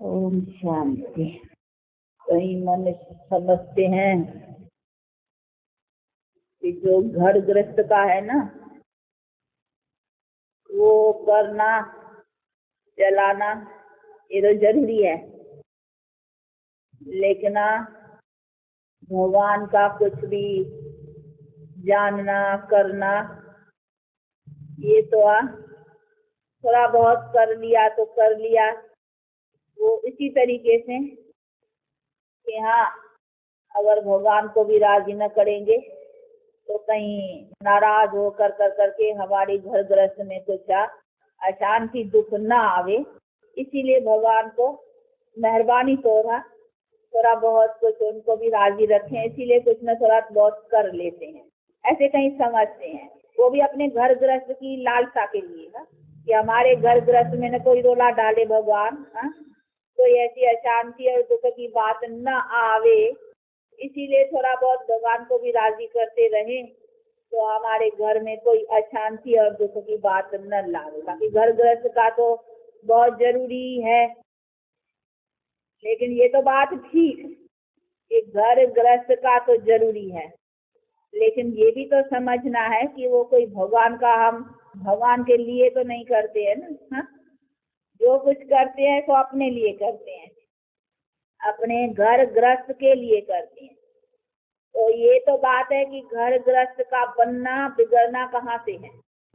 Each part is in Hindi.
ओम शांति। कई मनुष्य समझते हैं कि जो घर गृहस्थ का है ना, वो करना चलाना ये तो जरूरी है, लेकिन भगवान का कुछ भी जानना करना ये तो थोड़ा बहुत कर लिया तो कर लिया। वो इसी तरीके से कि हाँ, अगर भगवान को भी राजी न करेंगे तो कहीं नाराज हो कर करके हमारे घर गृहस्थ में कुछ अशांति दुख न आवे, इसीलिए भगवान को मेहरबानी थोड़ा बहुत कुछ उनको भी राजी रखें, इसीलिए कुछ न थोड़ा बहुत कर लेते हैं। ऐसे कहीं समझते हैं, वो भी अपने घर गृहस्थ की लालसा के लिए ना, कि हमारे घर गृहस्थ में न कोई रोला डाले भगवान, कोई ऐसी अशांति और दुख की बात न आवे, इसीलिए थोड़ा बहुत भगवान को भी राजी करते रहें तो हमारे घर में कोई अशांति और दुख की बात न लावे। बाकी घर गृहस्थ का तो बहुत जरूरी है, लेकिन ये तो बात ठीक कि घर गृहस्थ का तो जरूरी है, लेकिन ये भी तो समझना है कि वो कोई भगवान का, हम भगवान के लिए तो नहीं करते हैं ना। जो कुछ करते हैं तो अपने लिए करते हैं, अपने घर गृहस्थ के लिए करते हैं। तो ये तो बात है कि घर गृहस्थ का बनना बिगड़ना कहाँ से है,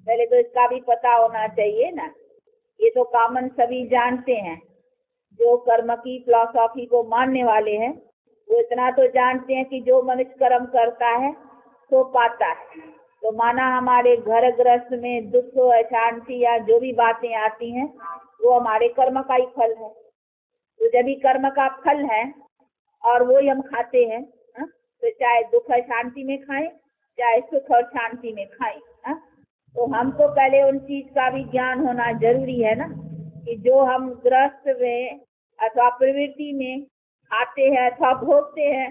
पहले तो इसका भी पता होना चाहिए ना। ये तो कॉमन सभी जानते हैं, जो कर्म की फिलॉसफी को मानने वाले हैं वो इतना तो जानते हैं कि जो मनुष्य कर्म करता है तो पाता है। तो माना हमारे घर गृहस्थ में दुख अशांति या जो भी बातें आती हैं वो हमारे कर्म का ही फल है। तो जब भी कर्म का फल है और वो ही हम खाते हैं, तो चाहे दुख और शांति में खाएं चाहे सुख और शांति में खाएं, तो हमको पहले उन चीज का भी ज्ञान होना जरूरी है ना, कि जो हम गृहस्थ में अथवा प्रवृत्ति में खाते हैं अथवा भोगते हैं,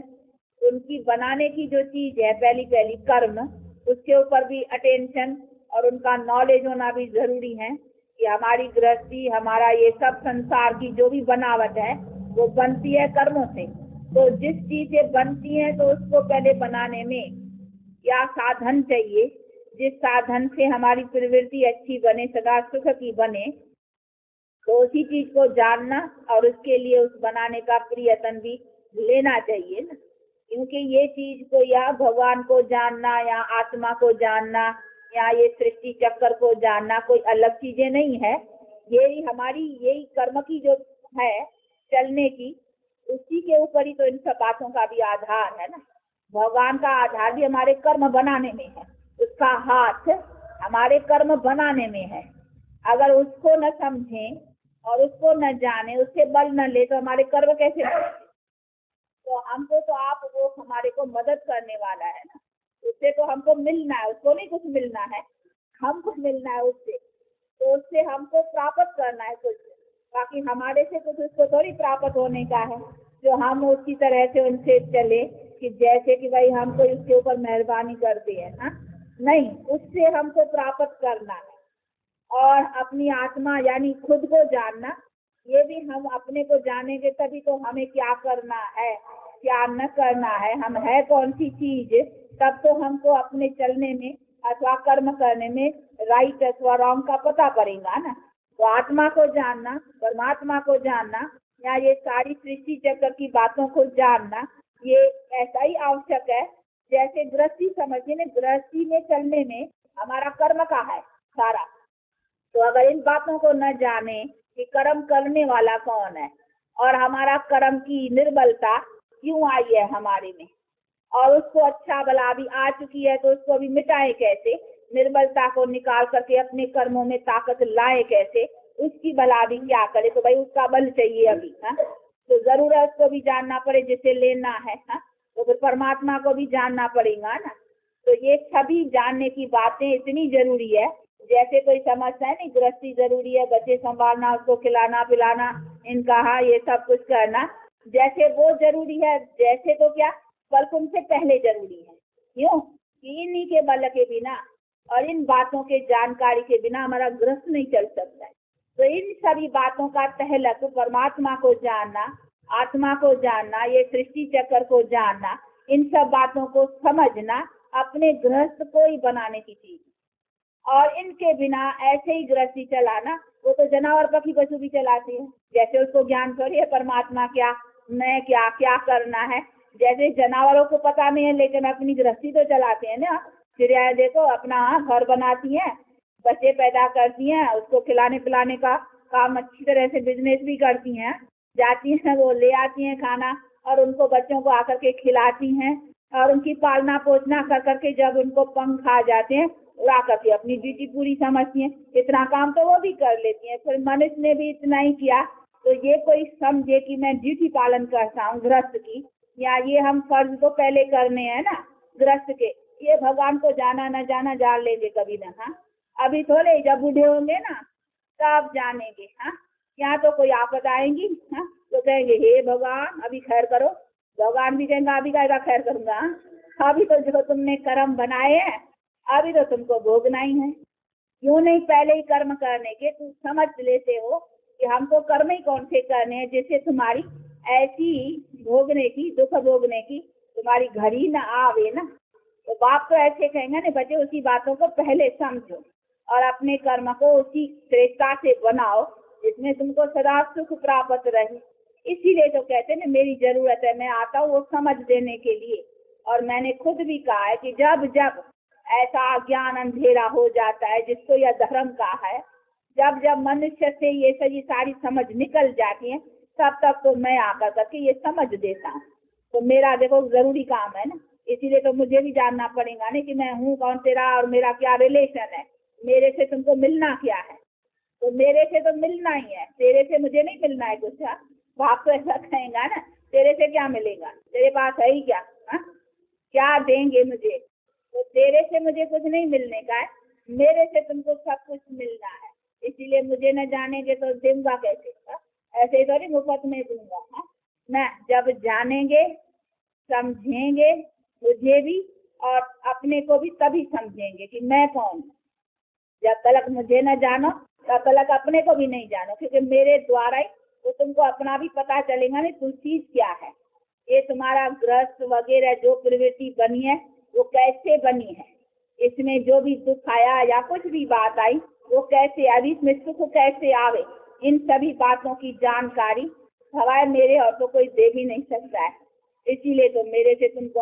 उनकी बनाने की जो चीज है पहली कर्म, उसके ऊपर भी अटेंशन और उनका नॉलेज होना भी जरूरी है कि हमारी गृहस्थी, हमारा ये सब संसार की जो भी बनावट है वो बनती है कर्मों से। तो जिस चीज से बनती है तो उसको पहले बनाने में क्या साधन चाहिए, जिस साधन से हमारी प्रवृत्ति अच्छी बने, सदा सुख की बने, तो उसी चीज को जानना और उसके लिए उस बनाने का प्रयत्न भी लेना चाहिए ना। क्योंकि ये चीज को या भगवान को जानना या आत्मा को जानना या ये सृष्टि चक्र को जानना कोई अलग चीजें नहीं है। यही हमारी यही कर्म की जो है चलने की, उसी के ऊपर ही तो इन सब बातों का भी आधार है ना। भगवान का आधार भी हमारे कर्म बनाने में है, उसका हाथ हमारे कर्म बनाने में है। अगर उसको न समझें और उसको न जाने, उससे बल न ले तो हमारे कर्म कैसे बनेंगे। तो हमको तो आप वो हमारे को मदद करने वाला है ना, उससे तो हमको मिलना है, उसको नहीं कुछ मिलना है, हमको मिलना है उससे। तो उससे हमको प्राप्त करना है कुछ, बाकी हमारे से कुछ उसको थोड़ी प्राप्त होने का है जो हम उसी तरह से उनसे चले कि जैसे कि भाई हम कोई उसके ऊपर मेहरबानी करते हैं ना, नहीं, उससे हमको प्राप्त करना है। और अपनी आत्मा यानी खुद को जानना, ये भी हम अपने को जानेंगे तभी तो हमें क्या करना है क्या न करना है, हम है कौन सी चीज, तब तो हमको अपने चलने में अथवा कर्म करने में राइट अथवा रॉन्ग का पता पड़ेगा ना। तो आत्मा को जानना, परमात्मा को जानना या ये सारी सृष्टि चक्र की बातों को जानना, ये ऐसा ही आवश्यक है जैसे गृहस्थी समझिए ना, गृहस्थी में चलने में हमारा कर्म का है सारा। तो अगर इन बातों को न जाने कि कर्म करने वाला कौन है और हमारा कर्म की निर्बलता क्यों आई है हमारे में, और उसको अच्छा भला भी आ चुकी है तो उसको भी मिटाए कैसे, निर्बलता को निकाल करके अपने कर्मों में ताकत लाए कैसे, उसकी भला भी क्या करे। तो भाई उसका बल चाहिए अभी, तो जरूर है उसको भी जानना पड़े जिसे लेना है, तो फिर परमात्मा को भी जानना पड़ेगा ना। तो ये सभी जानने की बातें इतनी जरूरी है, जैसे कोई समझता है नहीं गृहस्थी जरूरी है, बच्चे संभालना, उसको खिलाना पिलाना, इनका ये सब कुछ करना, जैसे वो जरूरी है, जैसे तो क्या बल्कि उनसे पहले जरूरी है। क्यों कि इन्हीं के बल के बिना और इन बातों के जानकारी के बिना हमारा गृहस्थ नहीं चल सकता है। तो इन सभी बातों का तहलक परमात्मा को जानना, आत्मा को जानना, ये सृष्टि चक्र को जानना, इन सब बातों को समझना अपने गृहस्थ को ही बनाने की चीज। और इनके बिना ऐसे ही गृहस्थी चलाना, वो तो जानवर पक्षी पशु भी चलाते हैं, जैसे उसको ज्ञान थोड़ी है परमात्मा क्या, मैं क्या, क्या करना है। जैसे जानवरों को पता नहीं है लेकिन अपनी गृहस्थी तो चलाते हैं ना। चिड़िया देखो अपना घर बनाती हैं, बच्चे पैदा करती हैं, उसको खिलाने पिलाने का काम अच्छी तरह से बिजनेस भी करती हैं, जाती हैं वो ले आती हैं खाना और उनको बच्चों को आकर के खिलाती हैं और उनकी पालना पोषणा कर करके जब उनको पंख आ जाते हैं उड़ा करके अपनी ड्यूटी पूरी समझती हैं। इतना काम तो वो भी कर लेती हैं। फिर मनुष्य ने भी इतना ही किया, तो ये कोई समझे कि मैं ड्यूटी पालन करता हूँ गृहस्थ की, या ये हम फर्ज तो पहले करने हैं ना गृहस्थ के, ये भगवान को जाना न जाना जान लेंगे कभी ना। हाँ अभी थोड़े, जब बूढ़े होंगे ना तब जानेंगे। हाँ यहाँ तो कोई आफत आएंगी, हाँ तो कहेंगे हे भगवान अभी खैर करो, भगवान भी कहेंगे अभी क्या खैर करूंगा, अभी तो जो तुमने कर्म बनाए हैं अभी तो तुमको भोगना ही है। क्यों नहीं पहले ही कर्म करने के, तुम समझ लेते हो कि हमको कर्म ही कौन से करने हैं जिससे तुम्हारी ऐसी भोगने की, दुख भोगने की तुम्हारी घड़ी न आवे ना। तो बाप तो ऐसे कहेंगे ना बच्चे उसी बातों को पहले समझो और अपने कर्म को उसी श्रेष्ठता से बनाओ जिसमें तुमको सदा सुख प्राप्त रहे। इसीलिए तो कहते हैं ना मेरी जरूरत है, मैं आता हूँ वो समझ देने के लिए। और मैंने खुद भी कहा है कि जब जब ऐसा ज्ञान अंधेरा हो जाता है जिसको यह धर्म का है, जब जब मनुष्य से ये सारी समझ निकल जाती है तब तक तो मैं आकर करके ये समझ देता हूँ। तो मेरा देखो जरूरी काम है ना, इसीलिए तो मुझे भी जानना पड़ेगा ना कि मैं हूँ कौन तेरा और मेरा क्या रिलेशन है, मेरे से तुमको मिलना क्या है। तो मेरे से तो मिलना ही है, तेरे से मुझे नहीं मिलना है कुछ। बाप तो ऐसा कहेगा ना तेरे से क्या मिलेगा, तेरे पास है ही क्या, हा? क्या देंगे मुझे। तो तेरे से मुझे कुछ नहीं मिलने का है, मेरे से तुमको सब कुछ मिलना है। इसीलिए मुझे न जानेंगे तो दूंगा कैसे, ऐसे ही थोड़ी मुफ्त में दूंगा। ना जब जानेंगे समझेंगे मुझे भी और अपने को भी तभी समझेंगे कि मैं कौन। जब तक मुझे न जानो तब तक अपने को भी नहीं जानो, क्योंकि मेरे द्वारा ही तो तुमको अपना भी पता चलेगा नहीं तुम चीज क्या है। ये तुम्हारा ग्रस्त वगैरह जो प्रवृत्ति बनी है वो कैसे बनी है, इसमें जो भी दुख आया या कुछ भी बात आई वो कैसे आई, इसमें सुख कैसे आवे, इन सभी बातों की जानकारी सवाए मेरे और तो कोई दे भी नहीं सकता है। इसीलिए तो मेरे से तुमको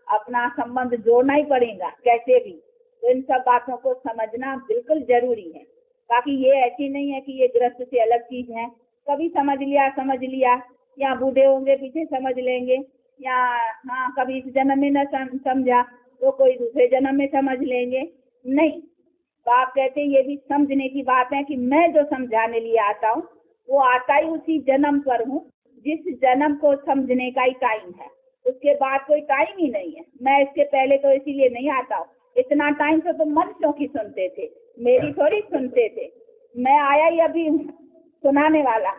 अपना संबंध जोड़ना ही पड़ेगा कैसे भी। तो इन सब बातों को समझना बिल्कुल जरूरी है। बाकी ये ऐसी नहीं है कि ये ग्रस्त से अलग चीज है, कभी समझ लिया या बूढ़े होंगे पीछे समझ लेंगे, या हाँ कभी इस जन्म में न समझा तो कोई दूसरे जन्म में समझ लेंगे। नहीं, बाप कहते हैं ये भी समझने की बात है कि मैं जो समझाने लिए आता हूँ वो आता ही उसी जन्म पर हूँ जिस जन्म को समझने का ही टाइम है, उसके बाद कोई टाइम ही नहीं है। मैं इसके पहले तो इसीलिए नहीं आता हूँ। इतना टाइम तो तुम मनुष्यों की सुनते थे, मेरी थोड़ी सुनते थे। मैं आया ही अभी सुनाने वाला,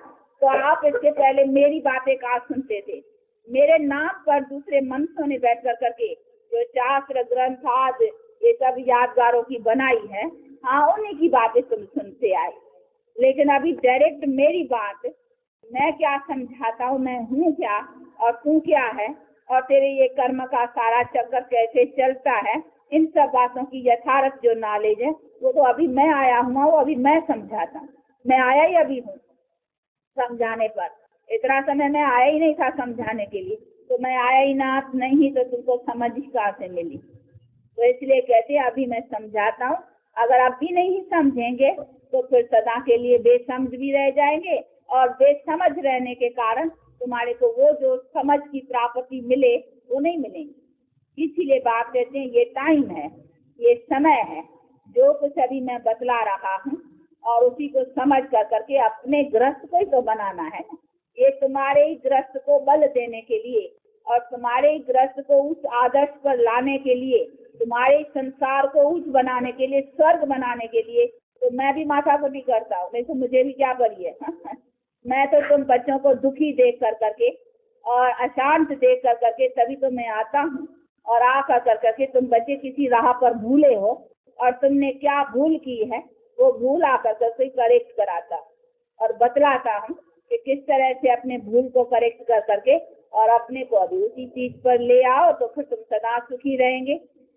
तो आप इसके पहले मेरी बातें कहाँ सुनते थे। मेरे नाम पर दूसरे मनुष्यों ने बैठ कर करके जो शास्त्र ग्रंथ आदि ये सब यादगारों की बनाई है, हाँ उन्हीं की बातें तुम सुनते आए। लेकिन अभी डायरेक्ट मेरी बात, मैं क्या समझाता हूँ, मैं हूँ क्या और तू क्या है और तेरे ये कर्म का सारा चक्कर कैसे चलता है, इन सब बातों की यथार्थ जो नॉलेज है वो तो अभी मैं आया हूँ, वो अभी मैं समझाता हूँ। मैं आया ही अभी हूँ समझाने पर, इतना समय मैं आया ही नहीं था समझाने के लिए। तो मैं आया ही ना नहीं तो तुमको समझ कहाँ से मिली। तो इसलिए कहते हैं अभी मैं समझाता हूँ। अगर आप भी नहीं समझेंगे तो फिर सदा के लिए बेसमझ भी रह जाएंगे और बेसमझ रहने के कारण तुम्हारे को वो जो समझ की प्राप्ति मिले वो नहीं मिलेंगी। इसीलिए बात कहते हैं ये टाइम है, ये समय है, जो कुछ अभी मैं बतला रहा हूँ और उसी को समझ कर करके अपने ग्रस्त को ही तो बनाना है ना। ये तुम्हारे ही ग्रस्त को बल देने के लिए और तुम्हारे ही ग्रस्त को उस आदर्श पर लाने के लिए, तुम्हारे संसार को उच्च बनाने के लिए, स्वर्ग बनाने के लिए तो मैं भी माथाकुटी करता हूँ। नहीं तो मुझे भी क्या करिए मैं तो तुम बच्चों को दुखी देख कर करके और अशांत देख कर करके तभी तो मैं आता हूँ। और आकर कर करके तुम बच्चे किसी राह पर भूले हो और तुमने क्या भूल की है वो भूल आकर करके करेक्ट कराता। और बतलाता हूँ कि किस तरह से अपने भूल को करेक्ट कर करके और अपने को अभी उसी चीज पर ले आओ, तो फिर तुम सदा सुखी रहेंगे।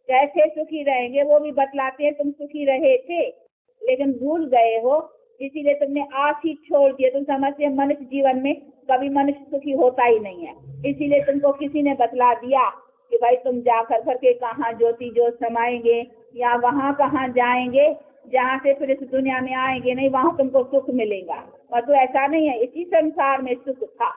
कैसे सुखी रहेंगे वो भी बतलाते हैं। तुम सुखी रहे थे लेकिन भूल गए हो, इसीलिए तुमने आस ही छोड़ दिया। तुम समझते हैं मनुष्य जीवन में कभी मनुष्य सुखी होता ही नहीं है, इसीलिए तुमको किसी ने बतला दिया कि भाई तुम जाकर करके कहाँ ज्योति ज्योत समाएंगे या वहाँ कहाँ जाएंगे जहाँ से फिर इस दुनिया में आएंगे नहीं, वहाँ तुमको सुख मिलेगा। और तो ऐसा नहीं है, इसी संसार में सुख था,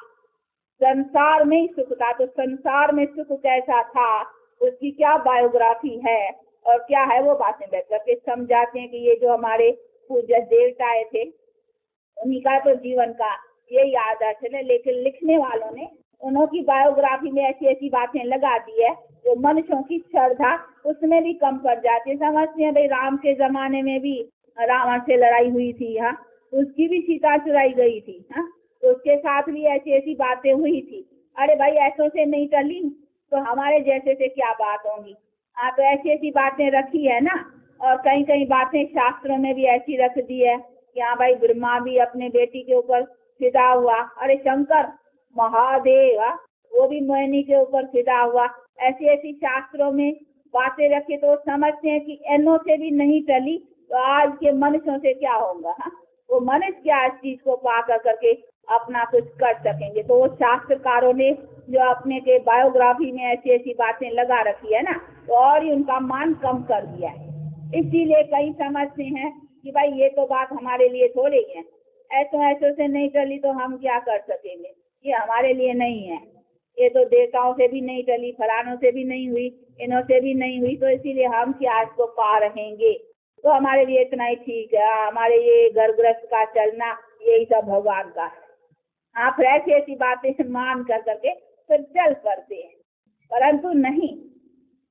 संसार में ही सुख था। तो संसार में सुख कैसा था, उसकी क्या बायोग्राफी है और क्या है, वो बातें बैठ करके समझाते हैं कि ये जो हमारे पूज्य देवताए थे उन्हीं का तो जीवन का यही आदर्श है। लेकिन लिखने वालों ने उनकी बायोग्राफी में ऐसी ऐसी बातें लगा दी है जो मनुष्यों की श्रद्धा उसमें भी कम पड़ जाती है। समझते हैं भाई राम के जमाने में भी रावण से लड़ाई हुई थी, हाँ, उसकी भी सीता चुराई गई थी, हाँ, तो उसके साथ भी ऐसी ऐसी बातें हुई थी। अरे भाई ऐसों से नहीं टली तो हमारे जैसे से क्या बात होंगी। हाँ, तो ऐसी ऐसी बातें रखी है ना। और कई कई बातें शास्त्रों में भी ऐसी रख दी है कि हाँ भाई ब्रह्मा भी अपने बेटी के ऊपर फिदा हुआ, अरे शंकर महादेव वो भी मोहिनी के ऊपर फिदा हुआ। ऐसी ऐसी शास्त्रों में बातें रखी तो समझते हैं कि एनों से भी नहीं टली तो आज के मनुष्यों से क्या होगा। हाँ, वो मनुष्य क्या इस चीज को पा कर करके अपना कुछ कर सकेंगे। तो वो शास्त्रकारों ने जो अपने के बायोग्राफी में ऐसी ऐसी बातें लगा रखी है ना, तो और ही उनका मान कम कर दिया है। इसीलिए कई समझते हैं कि भाई ये तो बात हमारे लिए थोड़ी है, ऐसो ऐसो से नहीं टली तो हम क्या कर सकेंगे, ये हमारे लिए नहीं है। ये तो देवताओं से भी नहीं टली, फलानों से भी नहीं हुई, इन्हों से भी नहीं हुई, तो इसीलिए हम क्या इसको पा रहेंगे। तो हमारे लिए इतना ही ठीक है, हमारे ये घर गृहस्थ का चलना यही सब भगवान का है। आप ऐसी ऐसी बातें मान कर करके फिर चल पड़ते हैं, परंतु नहीं,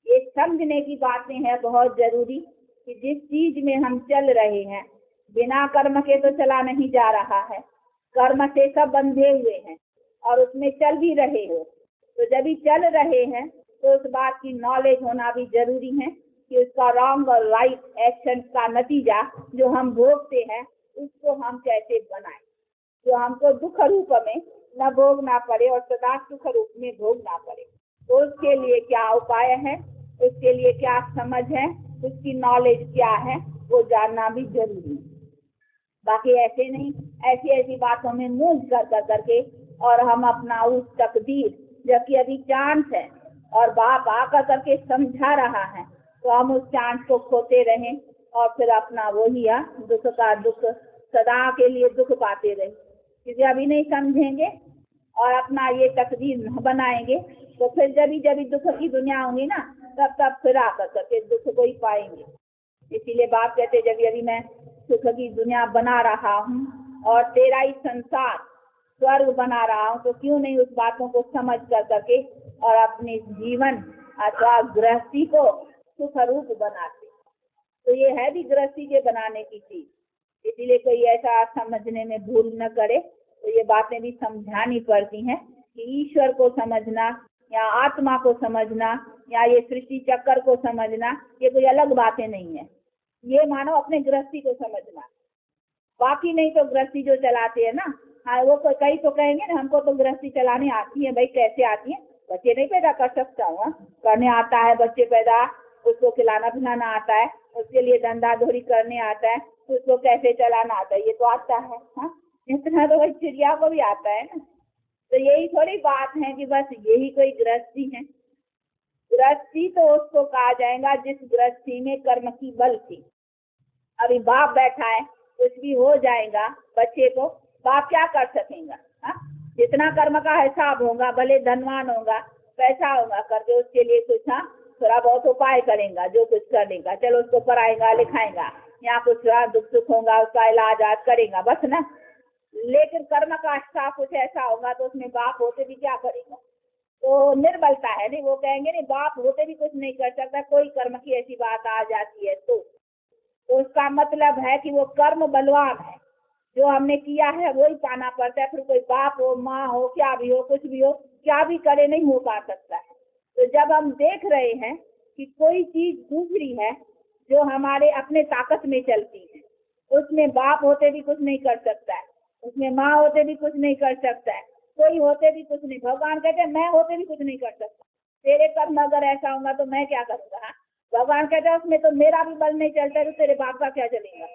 ये समझने की बातें हैं बहुत जरूरी कि जिस चीज में हम चल रहे हैं बिना कर्म के तो चला नहीं जा रहा है, कर्म से सब बंधे हुए हैं और उसमें चल भी रहे हो। तो जब भी चल रहे हैं तो उस बात की नॉलेज होना भी जरूरी है कि उसका रॉन्ग और राइट एक्शन का नतीजा जो हम भोगते हैं उसको हम कैसे बनाएं, जो हमको दुख रूप में न भोगना पड़े और सदा सुख रूप में भोगना पड़े। तो उसके लिए क्या उपाय है, उसके लिए क्या समझ है, उसकी नॉलेज क्या है, वो जानना भी जरूरी है। बाकी ऐसे नहीं, ऐसी ऐसी बातों में मूंझ कर करके और हम अपना उस तकदीर, जबकि अभी चांस है और बाप आकर करके समझा रहा है, तो हम उस चांस को खोते रहें और फिर अपना वही दुख का दुख सदा के लिए दुख पाते रहे। क्योंकि अभी नहीं समझेंगे और अपना ये तकदीर न बनाएंगे तो फिर जब दुख की दुनिया होगी ना, तब फिर आकर करके दुख को ही पाएंगे। इसीलिए बाप कहते जब अभी मैं सुख की दुनिया बना रहा हूँ और तेरा ही संसार स्वर्ग बना रहा हूँ, तो क्यों नहीं उस बातों को समझ कर करके और अपने जीवन अथवा गृहस्थी को सुख रूप बनाते। तो ये है भी गृहस्थी के बनाने की चीज, इसीलिए कोई ऐसा समझने में भूल न करे। तो ये बातें भी समझानी पड़ती हैं कि ईश्वर को समझना या आत्मा को समझना या ये सृष्टि चक्कर को समझना ये कोई अलग बातें नहीं है। ये मानो अपने गृहस्थी को समझना, बाकी नहीं तो गृहस्थी जो चलाते हैं ना, हाँ वो कई तो कहेंगे ना हमको तो गृहस्थी चलाने आती है। भाई कैसे आती है, बच्चे नहीं पैदा कर सकता हूँ, करने आता है बच्चे पैदा, उसको खिलाना पिलाना आता है, उसके लिए धंधा धोरी करने आता है, उसको कैसे चलाना आता है ये तो आता है। हाँ, इतना तो भाई चिड़िया को भी आता है ना। तो यही थोड़ी बात है कि बस यही कोई गृहस्थी है। गृहस्थी तो उसको कहा जाएगा जिस गृहस्थी में कर्म की बल थी। अभी बाप बैठा है, कुछ भी हो जाएगा बच्चे को, बाप क्या कर सकेगा। हाँ, जितना कर्म का हिसाब होगा, भले धनवान होगा, पैसा होगा, करके उसके लिए कुछ थोड़ा बहुत उपाय करेगा, जो कुछ करेगा, चलो उसको पढ़ाएगा लिखाएगा, या कुछ दुख सुख होगा उसका इलाज आज करेगा बस ना। लेकिन कर्म का हिसाब कुछ ऐसा होगा तो उसमें बाप होते भी क्या करेगा। तो निर्बलता है नहीं, वो कहेंगे नहीं बाप होते भी कुछ नहीं कर सकता, कोई कर्म की ऐसी बात आ जाती है तो उसका मतलब है कि वो कर्म बलवान है, जो हमने किया है वो ही पाना पड़ता है। फिर कोई बाप हो माँ हो क्या भी हो कुछ भी हो क्या भी करे नहीं हो पा सकता है। तो जब हम देख रहे हैं कि कोई चीज दूसरी है जो हमारे अपने ताकत में चलती है, उसमें बाप होते भी कुछ नहीं कर सकता है, उसमें माँ होते भी कुछ नहीं कर सकता है, कोई होते भी कुछ नहीं। भगवान कहते हैं मैं होते भी कुछ नहीं कर सकता, तेरे कर्म अगर ऐसा होगा तो मैं क्या करूंगा। हाँ? भगवान कहते हैं उसमें तो मेरा भी बल नहीं चलता, तो तेरे बाप का क्या चलेगा।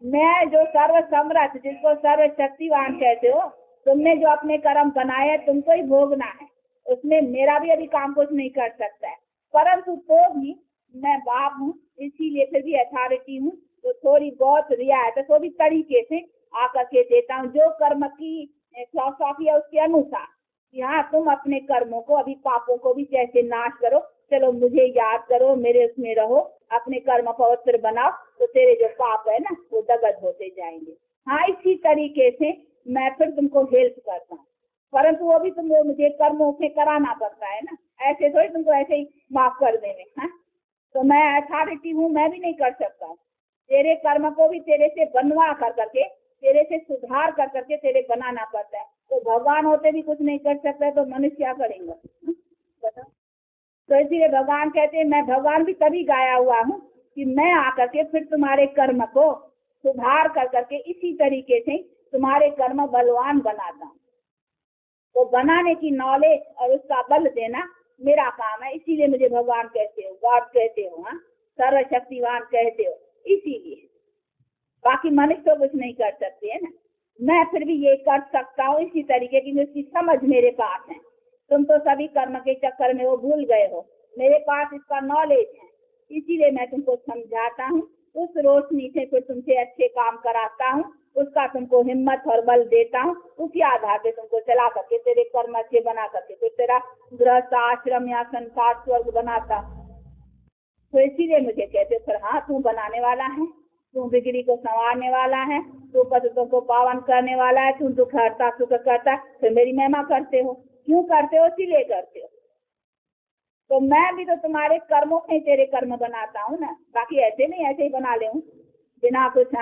मैं जो सर्व समर्थ, जिसको सर्व शक्तिवान कहते हो, तुमने जो अपने कर्म बनाए हैं तुमको ही भोगना है, उसमें मेरा भी अभी काम कुछ नहीं कर सकता है। परंतु तो भी मैं बाप हूँ, इसीलिए फिर भी अथॉरिटी हूँ, तो थोड़ी बहुत रियायत तो भी तरीके से आकर के देता हूँ, जो कर्म की फिलॉसफी है उसके अनुसार। यहाँ तुम अपने कर्मों को, अभी पापों को भी कैसे नाश करो, चलो मुझे याद करो, मेरे उसमें रहो, अपने कर्म पवित्र बनाओ, तो तेरे जो पाप है ना वो दगद होते जाएंगे। हाँ, इसी तरीके से मैं फिर तुमको हेल्प करता हूँ, परंतु वो भी तुमको मुझे कर्मों से कराना पड़ता है ना, ऐसे थोड़ी तुमको ऐसे ही माफ कर देने। हाँ, तो मैं अथॉरिटी हूँ, मैं भी नहीं कर सकता हूँ। तेरे कर्म को भी तेरे से बनवा कर करके, तेरे से सुधार कर करके तेरे बनाना पड़ता है। तो भगवान होते भी कुछ नहीं कर सकता, तो मनुष्य क्या करेंगे बताओ। तो इसीलिए भगवान कहते हैं मैं भगवान भी तभी गाया हुआ हूँ कि मैं आकर के फिर तुम्हारे कर्म को सुधार कर करके इसी तरीके से तुम्हारे कर्म बलवान बनाता हूँ। तो बनाने की नॉलेज और उसका बल देना मेरा काम है, इसीलिए मुझे भगवान कहते हो, गॉड कहते हो, हाँ, सर्वशक्तिवान कहते हो, इसीलिए। बाकी मनुष्य तो कुछ नहीं कर सकते है ना, मैं फिर भी ये कर सकता हूँ इसी तरीके की, उसकी समझ मेरे पास है। तुम तो सभी कर्म के चक्कर में वो भूल गए हो, मेरे पास इसका नॉलेज है, इसीलिए मैं तुमको समझाता हूँ, उस रोशनी से फिर तुमसे अच्छे काम कराता हूँ, उसका तुमको हिम्मत और बल देता हूँ, उसी आधार पे तुमको चला करके तेरे कर्म अच्छे बना करके फिर तेरा गृहस्थ आश्रम या संसार स्वर्ग बनाता। तो इसीलिए मुझे कहते हो फिर हाँ तू बनाने वाला है, तू बिगड़ी को संवारने वाला है, तू पतितों को पावन करने वाला है, तू दुख हरता सुख करता है, फिर मेरी महिमा करते हो, क्यों करते हो, इसीलिए करते हो। तो मैं भी तो तुम्हारे कर्मों में तेरे कर्म बनाता हूँ ना, बाकी ऐसे नहीं ऐसे ही बना ले बिना कुछ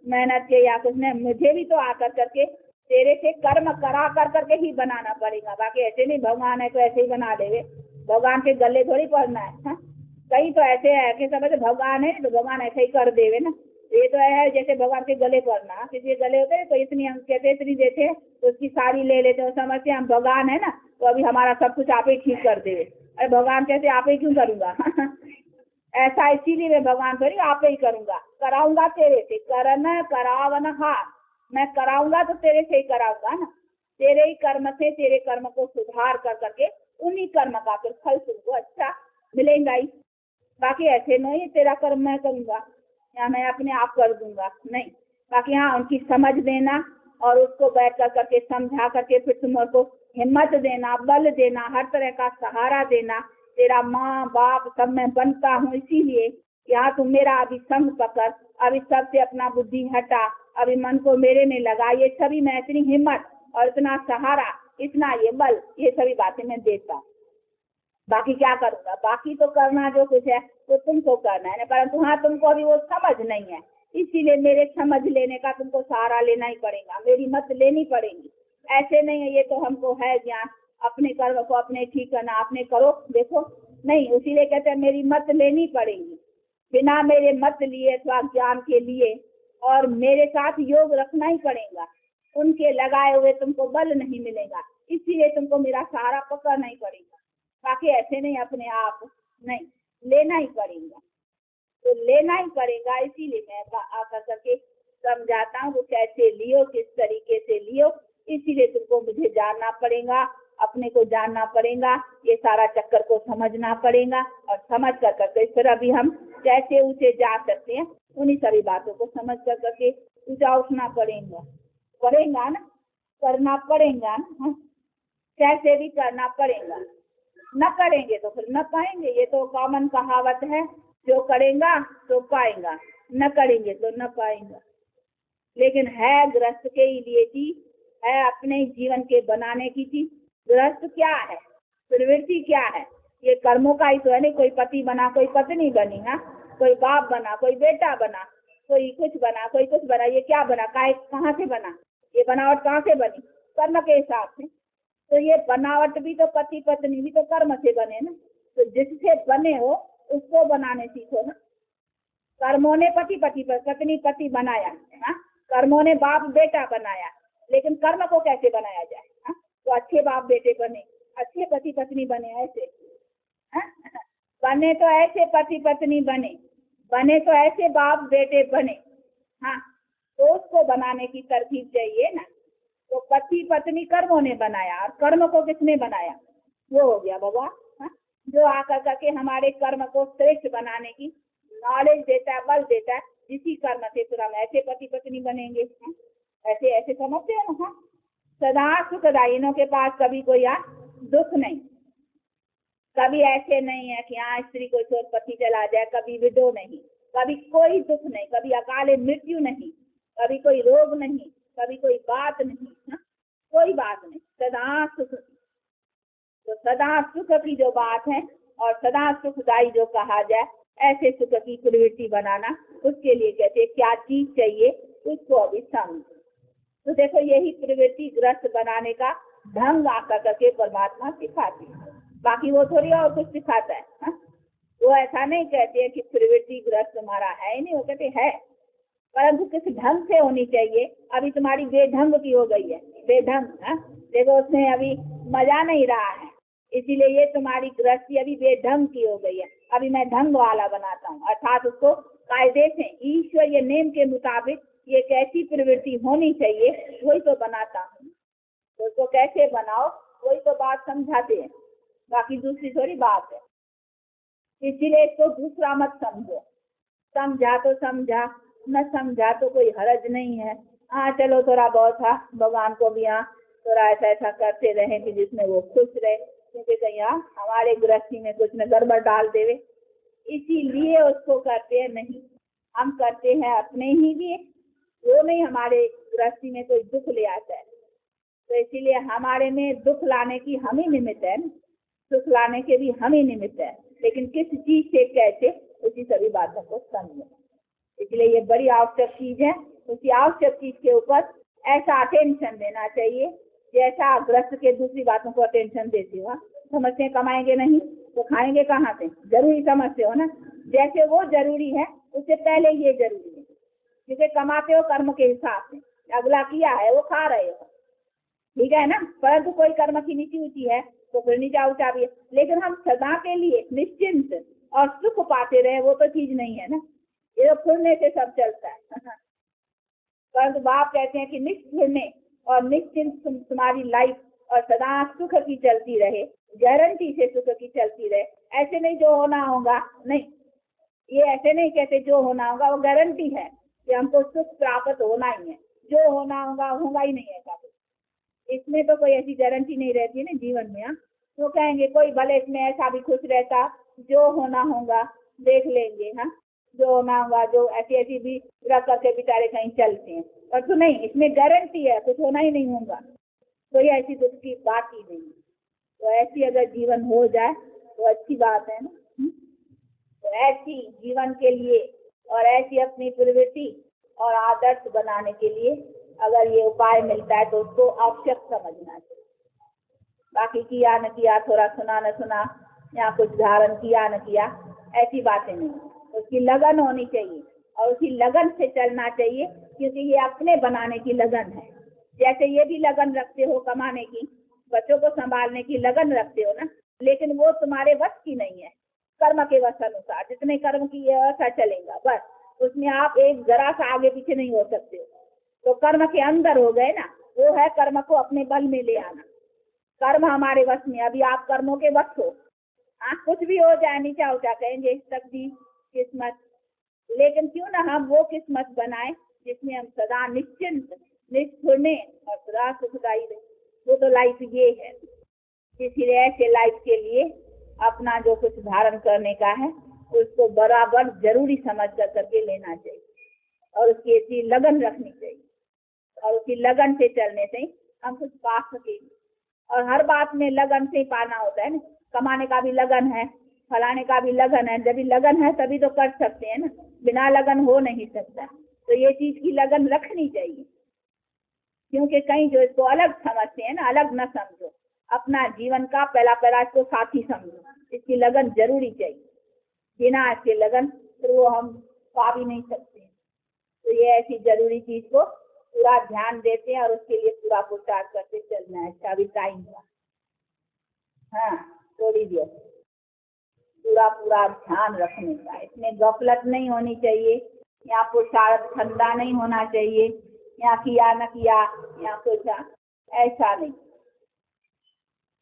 मेहनत के या कुछ नहीं, मुझे भी तो आकर करके तेरे से कर्म करा कर करके ही बनाना पड़ेगा, बाकी ऐसे नहीं भगवान है तो ऐसे ही बना देवे, भगवान के गले थोड़ी पड़ना है। हाँ? कई तो ऐसे है कि समझ भगवान है तो भगवान ऐसे ही कर देवे ना, ये तो है जैसे भगवान के गले पड़ना, किसी के गले होते हैं तो इतनी हम कहते इतनी देते हैं तो उसकी साड़ी ले लेते हैं, समझते हम भगवान है ना तो अभी हमारा सब कुछ आप ही ठीक कर देवे। अरे भगवान कहते आप ही क्यों करूंगा ऐसा इसीलिए मैं भगवान थोड़ी आप ही करूंगा, कराऊंगा तेरे से, करना करावन हार, मैं कराऊंगा तो तेरे से ही कराऊंगा ना, तेरे ही कर्म से तेरे कर्म को सुधार कर करके उन्हीं कर्म का फिर फल तुमको अच्छा मिलेगा ही। बाकी ऐसे नहीं तेरा कर्म मैं करूंगा या मैं अपने आप कर दूंगा, नहीं। बाकी हाँ उनकी समझ देना और उसको बैठ कर करके समझा करके फिर तुमको हिम्मत देना, बल देना, हर तरह का सहारा देना, तेरा माँ बाप सब मैं बनता हूँ, इसीलिए यहाँ तुम मेरा अभी संग पकड़, अभी सबसे अपना बुद्धि हटा, अभी मन को मेरे में लगा, ये सभी मैं इतनी हिम्मत और इतना सहारा, इतना ये बल, ये सभी बातें मैं देता हूँ। बाकी क्या करूंगा, बाकी तो करना जो कुछ है वो तुमको करना है, परंतु हाँ तुमको अभी वो समझ नहीं है, इसीलिए मेरे समझ लेने का तुमको सहारा लेना ही पड़ेगा, मेरी मत लेनी पड़ेगी। ऐसे नहीं है ये तो हमको है ज्ञान, अपने कर्म को अपने ठीक करना, अपने करो देखो, नहीं, इसीलिए कहते हैं मेरी मत लेनी पड़ेगी, बिना मेरे मत लिए अथवा ज्ञान के लिए और मेरे साथ योग रखना ही पड़ेगा, उनके लगाए हुए तुमको बल नहीं मिलेगा, इसीलिए तुमको मेरा सहारा पकड़ना ही पड़ेगा। बाकी ऐसे नहीं अपने आप नहीं, लेना ही पड़ेगा, तो लेना ही पड़ेगा, इसीलिए मैं आकर करके समझाता हूँ कैसे लियो, किस तरीके से लियो, इसीलिए तुमको मुझे जानना पड़ेगा, अपने को जानना पड़ेगा, ये सारा चक्कर को समझना पड़ेगा, और समझ कर करके फिर अभी हम कैसे ऊंचे जा सकते हैं, उन्हीं सभी बातों को समझ कर करके ऊंचा उठना पड़ेगा ना, करना पड़ेगा ना, कैसे भी करना पड़ेगा, न करेंगे तो फिर न पाएंगे, ये तो कॉमन कहावत है, जो करेगा तो पाएगा, न करेंगे तो न पाएगा। लेकिन है गृहस्थ के लिए चीज, है अपने जीवन के बनाने की चीज। गृहस्थ क्या है, प्रवृत्ति क्या है, ये कर्मों का ही तो है, नहीं कोई पति बना कोई पत्नी बनी, हाँ, कोई बाप बना कोई बेटा बना, कोई कुछ बना कोई कुछ बना, ये क्या बना, कहाँ से बना, ये बनावट कहाँ से बनी, कर्म के हिसाब से। तो ये बनावट भी तो पति पत्नी भी तो कर्म से बने ना, तो जिससे बने हो उसको बनाने सीखो ना। कर्मों ने पति पत्नी बनाया है ना, कर्मों ने बाप बेटा बनाया, लेकिन कर्म को कैसे बनाया जाए? हा? तो अच्छे बाप बेटे बने, अच्छे पति पत्नी बने, ऐसे हा? बने तो ऐसे पति पत्नी बने तो ऐसे बाप बेटे बने। हाँ, तो उसको बनाने की तरकीब चाहिए ना। तो पति पत्नी कर्मों ने बनाया, और कर्म को किसने बनाया? वो हो गया भगवान, हाँ? जो आकर करके हमारे कर्म को श्रेष्ठ बनाने की नॉलेज देता है, बल देता है। इसी कर्म से फिर हम ऐसे पति पत्नी बनेंगे। हाँ? ऐसे ऐसे समझते हो ना? हाँ? सदा सुखदायिनों के पास कभी कोई दुख नहीं, कभी ऐसे नहीं है कि हाँ स्त्री को छोड़ पति चला जाए, कभी विधो नहीं, कभी कोई दुख नहीं, कभी अकाले मृत्यु नहीं, कभी कोई रोग नहीं, कभी कोई बात नहीं। हा? कोई बात नहीं, सदा सुख। तो सदा सुख की जो बात है और सदा सुखदायी जो कहा जाए, ऐसे सुख की प्रवृत्ति बनाना, उसके लिए कहते क्या चीज चाहिए, उसको अभी समझ। तो देखो यही प्रवृत्ति ग्रस्त बनाने का ढंग आकर करके परमात्मा सिखाती है, बाकी वो थोड़ी और कुछ सिखाता है। हा? वो ऐसा नहीं कहते हैं कि प्रवृत्ति ग्रस्त हमारा है ही नहीं, वो कहते है, परंतु किस ढंग से होनी चाहिए। अभी तुम्हारी बेढंग की हो गई है, बेढंग। देखो उसमें अभी मजा नहीं रहा है, इसीलिए ये तुम्हारी गृहस्थी अभी बेढंग की हो गई है। अभी मैं ढंग वाला बनाता हूँ, अर्थात उसको कायदे से ईश्वरीय नेम के मुताबिक ये कैसी प्रवृत्ति होनी चाहिए, वही तो बनाता हूँ। तो उसको कैसे बनाओ, वही तो बात समझाते हैं, बाकी दूसरी थोड़ी बात है। इसीलिए इसको दूसरा मत समझो, समझा तो समझा, न समझा तो कोई हरज नहीं है। हाँ चलो थोड़ा बहुत था, भगवान को भी हाँ थोड़ा ऐसा ऐसा करते रहे कि जिसमें वो खुश रहे, क्योंकि कहीं हमारे गृहस्थी में कुछ न गड़बड़ डाल देवे, इसीलिए उसको करते हैं। नहीं, हम करते हैं अपने ही लिए, वो नहीं हमारे गृहस्थी में कोई दुख ले आता है। तो इसीलिए हमारे में दुख लाने की हम ही निमित्त है ना, सुख लाने के भी हम ही निमित्त है, लेकिन किस चीज से कैसे, उसी सभी बातों को समझो। इसलिए ये बड़ी आवश्यक चीज है। उसी आवश्यक चीज के ऊपर ऐसा अटेंशन देना चाहिए जैसा ग्रस्त के दूसरी बातों को अटेंशन देते हो। समझते कमाएंगे नहीं तो खाएंगे कहाँ से, जरूरी समझते हो ना। जैसे वो जरूरी है उससे पहले ये जरूरी है, क्योंकि कमाते हो कर्म के हिसाब से, अगला किया है वो खा रहे हो, ठीक है ना। परंतु कोई कर्म की नीति ऊंची है तो फिर नीचा ऊंचा भी है, लेकिन हम सदा के लिए निश्चिंत और सुख पाते रहे, वो तो चीज नहीं है ना। ये तो फुरने से सब चलता है। परंतु बाप कहते हैं कि निष्फुरने और निश्चिंत तुम्हारी लाइफ और सदा सुख की चलती रहे, गारंटी से सुख की चलती रहे। ऐसे नहीं जो होना होगा, नहीं, ये ऐसे नहीं कहते जो होना होगा, वो गारंटी है कि हमको सुख प्राप्त होना ही है, जो होना होगा होगा ही नहीं है। इसमें तो कोई ऐसी गारंटी नहीं रहती है ना जीवन में। तो कहेंगे कोई भले इसमें ऐसा भी खुश रहता, जो होना होगा देख लेंगे, हाँ जो होना होगा, जो ऐसी ऐसी भी रख करके बेचारे कहीं चलते हैं, पर तो नहीं, इसमें गारंटी है कुछ होना ही नहीं होगा, कोई ऐसी दुख की बात ही नहीं। तो ऐसी अगर जीवन हो जाए तो अच्छी बात है ना। तो ऐसी जीवन के लिए और ऐसी अपनी प्रवृत्ति और आदर्श बनाने के लिए अगर ये उपाय मिलता है तो उसको आवश्यक समझना चाहिए। बाकी किया न किया, थोड़ा सुना न सुना, या कुछ धारण किया न किया, ऐसी बातें नहीं। उसकी लगन होनी चाहिए और उसी लगन से चलना चाहिए, क्योंकि ये अपने बनाने की लगन है। जैसे ये भी लगन रखते हो कमाने की, बच्चों को संभालने की लगन रखते हो ना, लेकिन वो तुम्हारे वश की नहीं है। कर्म के वश अनुसार जितने कर्म की वैसा चलेगा, बस उसमें आप एक जरा सा आगे पीछे नहीं हो सकते हो। तो कर्म के अंदर हो गए ना, वो है कर्म को अपने बल में ले आना। कर्म हमारे वश में, अभी आप कर्मों के वश हो। कुछ भी हो जाए, नीचा ऊंचा कहेंगे तकदीर किस्मत, लेकिन क्यों ना हम वो किस्मत बनाए जिसमें हम सदा निश्चिंत निष्ठुरने और सदा सुखदायी रहे। वो तो लाइफ ये है। इसलिए ऐसे लाइफ के लिए अपना जो कुछ धारण करने का है उसको बराबर जरूरी समझ कर करके लेना चाहिए, और उसकी ऐसी लगन रखनी चाहिए, और उसी लगन से चलने से हम कुछ पा सकेंगे। और हर बात में लगन से ही पाना होता है ना। कमाने का भी लगन है, फलाने का भी लगन है, जब भी लगन है तभी तो कर सकते हैं ना, बिना लगन हो नहीं सकता। तो ये चीज की लगन रखनी चाहिए, क्योंकि कहीं जो इसको अलग समझते हैं ना, अलग न समझो, अपना जीवन का पहला पहला इसको साथी समझो। इसकी लगन जरूरी चाहिए, बिना इसके लगन फिर वो हम पा भी नहीं सकते। तो ये ऐसी जरूरी चीज को पूरा ध्यान देते हैं और उसके लिए पूरा पुरुषार्थ करते चलना है। अच्छा, अभी टाइम हुआ, हाँ थोड़ी देर, पूरा पूरा ध्यान रखने का, इसमें गफलत नहीं होनी चाहिए, यहाँ पुरुषार्थ ठंडा नहीं होना चाहिए, यहाँ किया न किया, यहाँ कुछ ऐसा नहीं,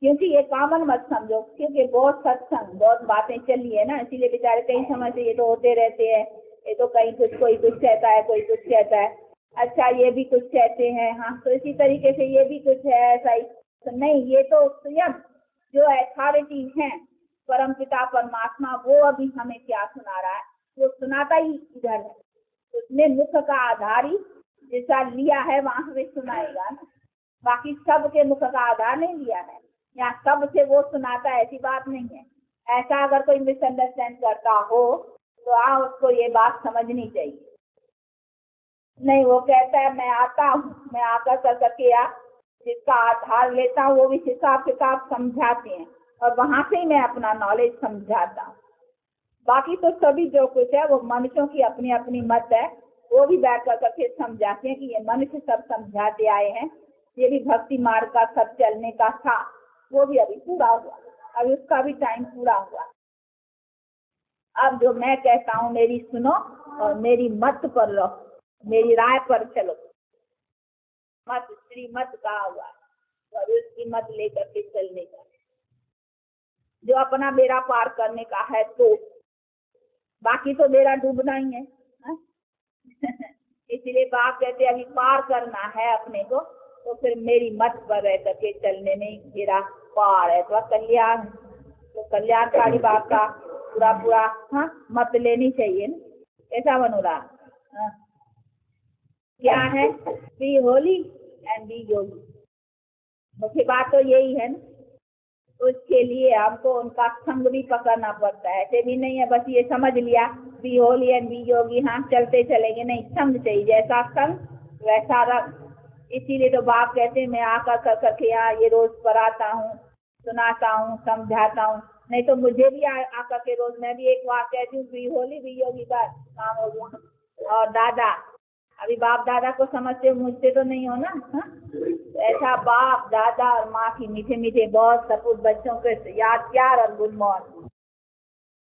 क्योंकि ये कामन मत समझो, क्योंकि बहुत सत्संग बहुत बातें चली है ना, इसीलिए बेचारे कई समय से ये तो होते रहते हैं, ये तो कहीं कुछ कोई कुछ कहता है, कोई कुछ कहता है, अच्छा ये भी कुछ कहते हैं, हाँ तो इसी तरीके से ये भी कुछ है ऐसा ही, तो नहीं, ये तो स्वयं जो अथॉरिटी है परम पिता परमात्मा, वो अभी हमें क्या सुना रहा है, वो सुनाता ही इधर है, उसने मुख का आधार ही जैसा लिया है वहां हमें सुनाएगा ना, बाकी सबके मुख का आधार नहीं लिया है, यहाँ सब से वो सुनाता है, ऐसी बात नहीं है। ऐसा अगर कोई मिसअंडरस्टैंड करता हो तो उसको ये बात समझनी चाहिए, नहीं वो कहता है मैं आता हूँ, मैं आकर कर करके जिसका आधार लेता हूँ वो भी हिसाब किताब समझाते हैं और वहां से ही मैं अपना नॉलेज समझाता हूँ, बाकी तो सभी जो कुछ है वो मनुष्यों की अपनी अपनी मत है, वो भी बैठ कर करके समझाते हैं कि ये मनुष्य सब समझाते आए हैं, ये भी भक्ति मार्ग का सब चलने का था, वो भी अभी पूरा हुआ, अभी उसका भी टाइम पूरा हुआ। अब जो मैं कहता हूँ मेरी सुनो और मेरी मत पर रहो, मेरी राय पर चलो, मत श्रीमत कहा हुआ और उसकी मत लेकर के चलने का, जो अपना बेड़ा पार करने का है, तो बाकी तो बेड़ा डूबना ही है, इसलिए बाप कहते अभी पार करना है अपने को, तो फिर मेरी मत पर रह करके चलने में मेरा पार है, तो कल्याण, तो कल्याणकारी बाप का पूरा पूरा हाँ मत लेनी चाहिए ना, ऐसा बनो रहा। हाँ। क्या है, बी होली एंड बी योगी, मुख्य बात तो यही है ना, उसके लिए हमको उनका संग भी पकड़ना पड़ता है, ऐसे भी नहीं है बस ये समझ लिया बी होली एंड बी योगी, हाँ चलते चलेंगे, नहीं संग चाहिए, जैसा संग वैसा रंग, इसीलिए तो बाप कहते हैं मैं आकर कर करके यहाँ ये रोज पढ़ाता हूँ, सुनाता हूँ, समझाता हूँ, नहीं तो मुझे भी आकर के रोज मैं भी एक बार कहती हूँ बी होली बी योगी का काम हो गया। और दादा अभी बाप दादा को समझते मुझसे तो नहीं हो ना, हाँ? ऐसा बाप दादा और माँ की मीठे मीठे बहुत सपूत बच्चों के याद प्यार और गुड मॉर्निंग।